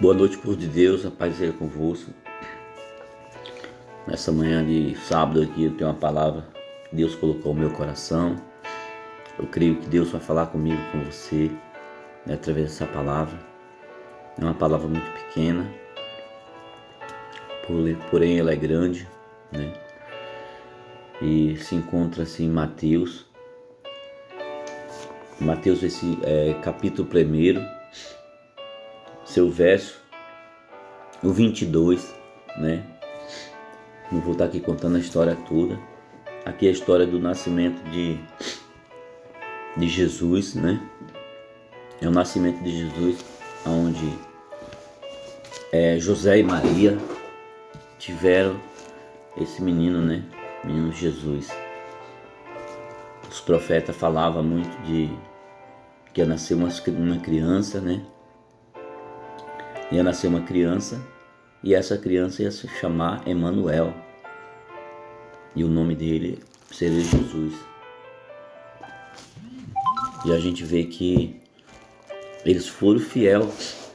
Boa noite, povo de Deus, a paz seja convosco. Nessa manhã de sábado aqui eu tenho uma palavra que Deus colocou no meu coração. Eu creio que Deus vai falar comigo, com você, através dessa palavra. É uma palavra muito pequena, porém ela é grande, né? E se encontra assim em Mateus, capítulo 1, seu verso, o 22, né? Não vou estar aqui contando a história toda. Aqui é a história do nascimento de Jesus, né? É o nascimento de Jesus, onde José e Maria tiveram esse menino, né? Menino Jesus. Os profetas falavam muito de que ia nascer uma criança, né? Ia nascer uma criança e essa criança ia se chamar Emanuel. E o nome dele seria Jesus. E a gente vê que eles foram fiéis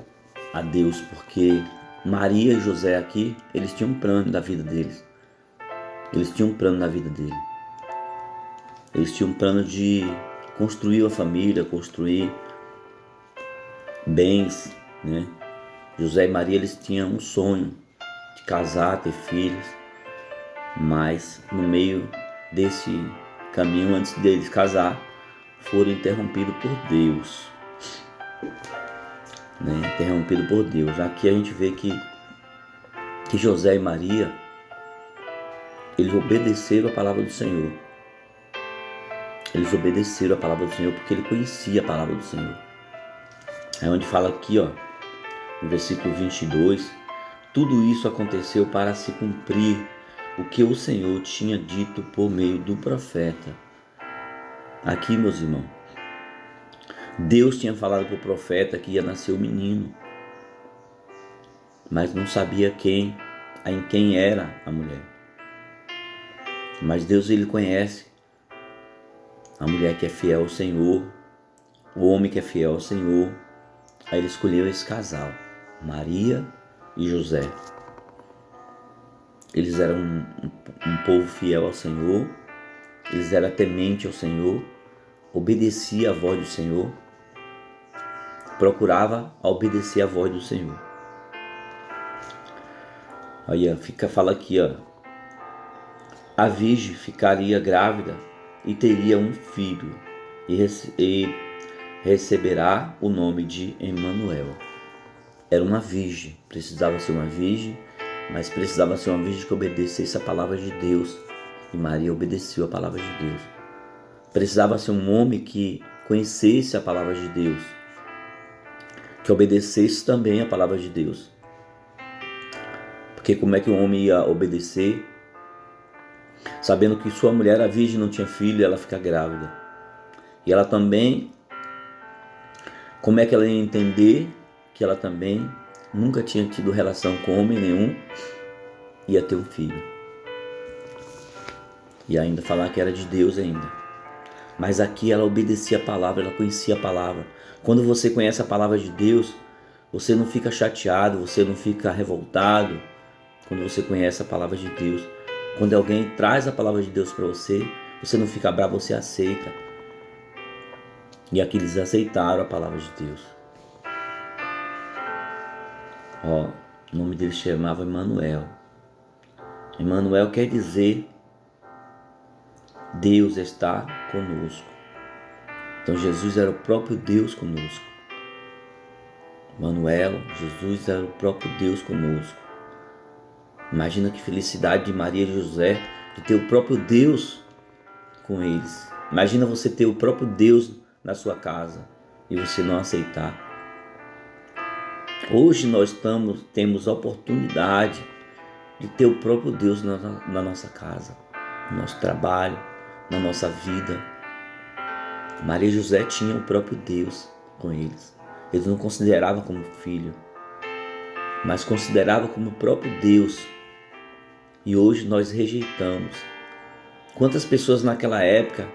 a Deus, porque Maria e José aqui, eles tinham um plano da vida deles. Eles tinham um plano na vida dele. Eles tinham um plano de construir uma família, construir bens, né? José e Maria, eles tinham um sonho de casar, ter filhos, mas no meio desse caminho, antes deles casar, foram interrompidos por Deus, né? Interrompido por Deus. Aqui a gente vê que José e Maria, eles obedeceram a palavra do Senhor. Eles obedeceram a palavra do Senhor porque ele conhecia a palavra do Senhor. É onde fala aqui, ó, no versículo 22, tudo isso aconteceu para se cumprir o que o Senhor tinha dito por meio do profeta. Aqui, meus irmãos, Deus tinha falado para o profeta que ia nascer o menino, mas não sabia em quem era a mulher. Mas Deus, ele conhece a mulher que é fiel ao Senhor, o homem que é fiel ao Senhor. Aí ele escolheu esse casal, Maria e José. Eles eram um povo fiel ao Senhor, eles eram tementes ao Senhor, obedecia a voz do Senhor, procurava obedecer a voz do Senhor. Aí fala aqui, ó, a virgem ficaria grávida e teria um filho e receberá o nome de Emanuel. Era uma virgem, precisava ser uma virgem, mas precisava ser uma virgem que obedecesse a palavra de Deus. E Maria obedeceu a palavra de Deus. Precisava ser um homem que conhecesse a palavra de Deus, que obedecesse também a palavra de Deus. Porque como é que um homem ia obedecer, sabendo que sua mulher, a virgem, não tinha filho, e ela fica grávida? E ela também, como é que ela ia entender que ela também nunca tinha tido relação com homem nenhum, ia ter um filho? E ainda falar que era de Deus ainda. Mas aqui ela obedecia a palavra, ela conhecia a palavra. Quando você conhece a palavra de Deus, você não fica chateado, você não fica revoltado. Quando você conhece a palavra de Deus, quando alguém traz a palavra de Deus para você, você não fica bravo, você aceita. E aqui eles aceitaram a palavra de Deus. Ó, o nome dele chamava Emanuel. Emanuel quer dizer Deus está conosco. Então Jesus era o próprio Deus conosco. Emanuel, Jesus era o próprio Deus conosco. Imagina que felicidade de Maria e José de ter o próprio Deus com eles. Imagina você ter o próprio Deus na sua casa e você não aceitar. Hoje nós temos a oportunidade de ter o próprio Deus na nossa casa, no nosso trabalho, na nossa vida. Maria e José tinham o próprio Deus com eles. Eles não consideravam como filho, mas consideravam como o próprio Deus. E hoje nós rejeitamos. Quantas pessoas naquela época,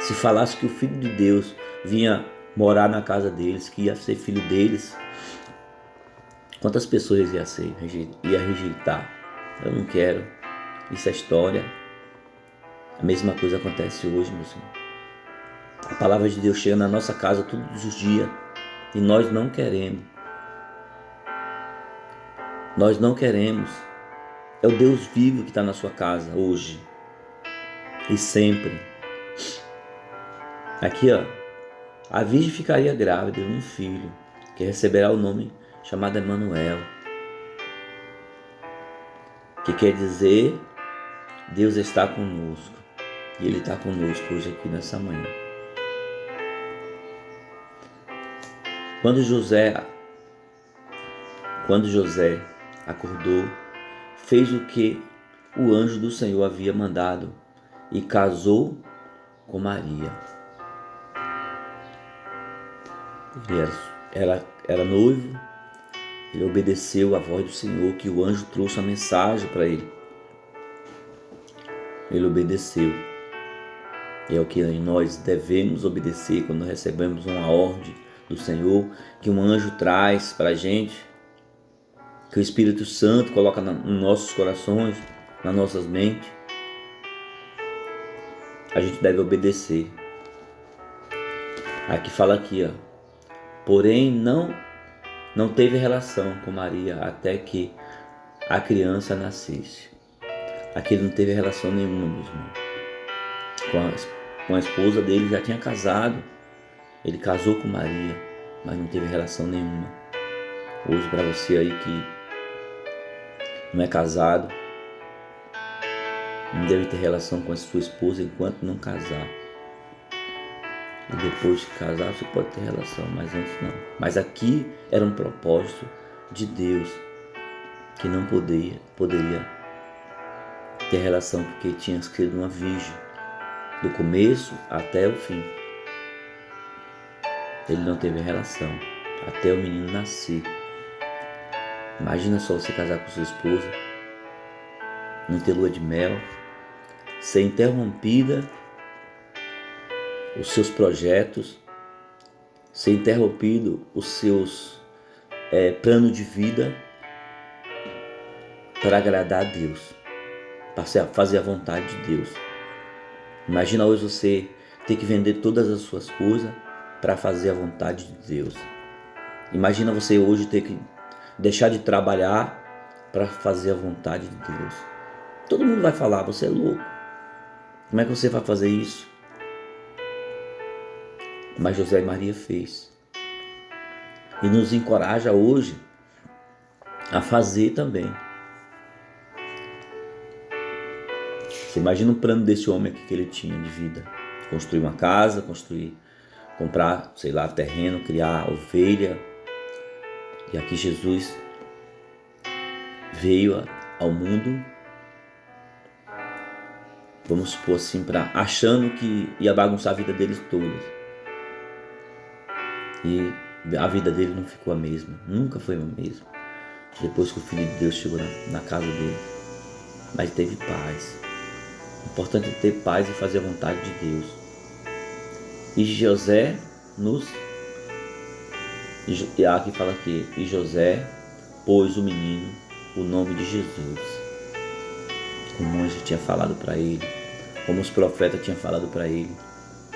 se falasse que o Filho de Deus vinha morar na casa deles, que ia ser filho deles, Quantas pessoas ia rejeitar? Eu não quero. Isso é história. A mesma coisa acontece hoje, meus irmãos. A palavra de Deus chega na nossa casa todos os dias e nós não queremos. Nós não queremos. É o Deus vivo que está na sua casa hoje e sempre. Aqui, ó, a virgem ficaria grávida de um filho que receberá o nome chamado Emanuel, que quer dizer Deus está conosco. E Ele está conosco hoje aqui nessa manhã. Quando José acordou, fez o que o anjo do Senhor havia mandado e casou com Maria. Ele era noivo, ele obedeceu à voz do Senhor, que o anjo trouxe a mensagem para ele. Ele obedeceu. E é o que nós devemos obedecer quando recebemos uma ordem do Senhor, que um anjo traz para a gente, que o Espírito Santo coloca nos nossos corações, nas nossas mentes. A gente deve obedecer. Aqui fala aqui, ó. Porém, não teve relação com Maria até que a criança nascesse. Aqui ele não teve relação nenhuma, meus irmãos. Com a esposa dele, já tinha casado. Ele casou com Maria, mas não teve relação nenhuma. Hoje, para você aí que não é casado, não deve ter relação com a sua esposa enquanto não casar. E depois de casar você pode ter relação, mas antes não. Mas aqui era um propósito de Deus, que não poderia ter relação, porque tinha escrito uma virgem, do começo até o fim. Ele não teve relação até o menino nascer. Imagina só você casar com sua esposa, não ter lua de mel, ser interrompida os seus projetos, ser interrompido os seus planos de vida para agradar a Deus, para fazer a vontade de Deus. Imagina hoje você ter que vender todas as suas coisas para fazer a vontade de Deus. Imagina você hoje ter que deixar de trabalhar para fazer a vontade de Deus. Todo mundo vai falar, você é louco. Como é que você vai fazer isso? Mas José e Maria fez. E nos encoraja hoje a fazer também. Você imagina o plano desse homem aqui que ele tinha de vida. Construir uma casa, comprar, terreno, criar ovelha. E aqui Jesus veio ao mundo, vamos supor assim, achando que ia bagunçar a vida deles todos. E a vida dele não ficou a mesma, nunca foi a mesma. Depois que o Filho de Deus chegou na casa dele. Mas teve paz. O importante é ter paz e fazer a vontade de Deus. E José e aqui fala aqui, e José pôs o menino o nome de Jesus, como o anjo tinha falado para ele, como os profetas tinham falado para ele.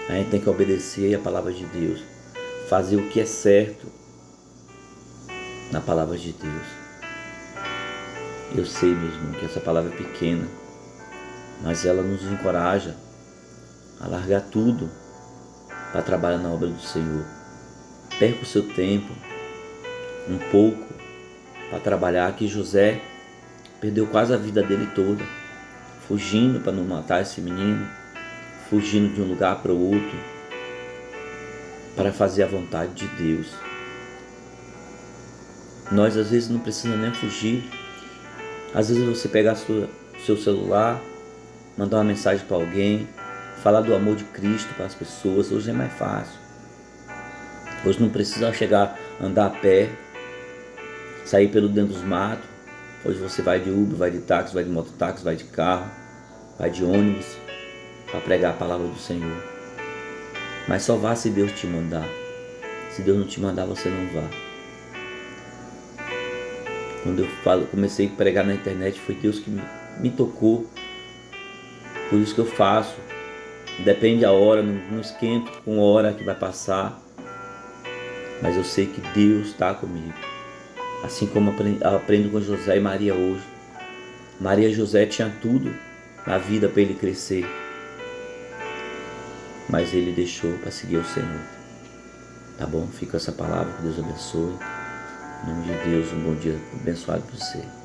A gente tem que obedecer a palavra de Deus, fazer o que é certo na palavra de Deus. Eu sei, meu irmão, que essa palavra é pequena, mas ela nos encoraja a largar tudo para trabalhar na obra do Senhor. Perca o seu tempo um pouco para trabalhar. Que José perdeu quase a vida dele toda, fugindo para não matar esse menino, fugindo de um lugar para o outro, para fazer a vontade de Deus. Nós às vezes não precisamos nem fugir. Às vezes você pegar seu celular, mandar uma mensagem para alguém, falar do amor de Cristo para as pessoas. Hoje é mais fácil. Hoje não precisa andar a pé, sair pelo dentro dos matos. Hoje você vai de Uber, vai de táxi, vai de mototáxi, vai de carro, vai de ônibus para pregar a palavra do Senhor. Mas só vá se Deus te mandar. Se Deus não te mandar, você não vá. Quando comecei a pregar na internet, foi Deus que me tocou. Por isso que eu faço. Depende da hora, não esquento com a hora que vai passar. Mas eu sei que Deus está comigo. Assim como aprendo com José e Maria hoje. Maria e José tinham tudo na vida para ele crescer. Mas ele deixou para seguir o Senhor. Tá bom? Fica essa palavra, que Deus abençoe. Em nome de Deus, um bom dia abençoado para você.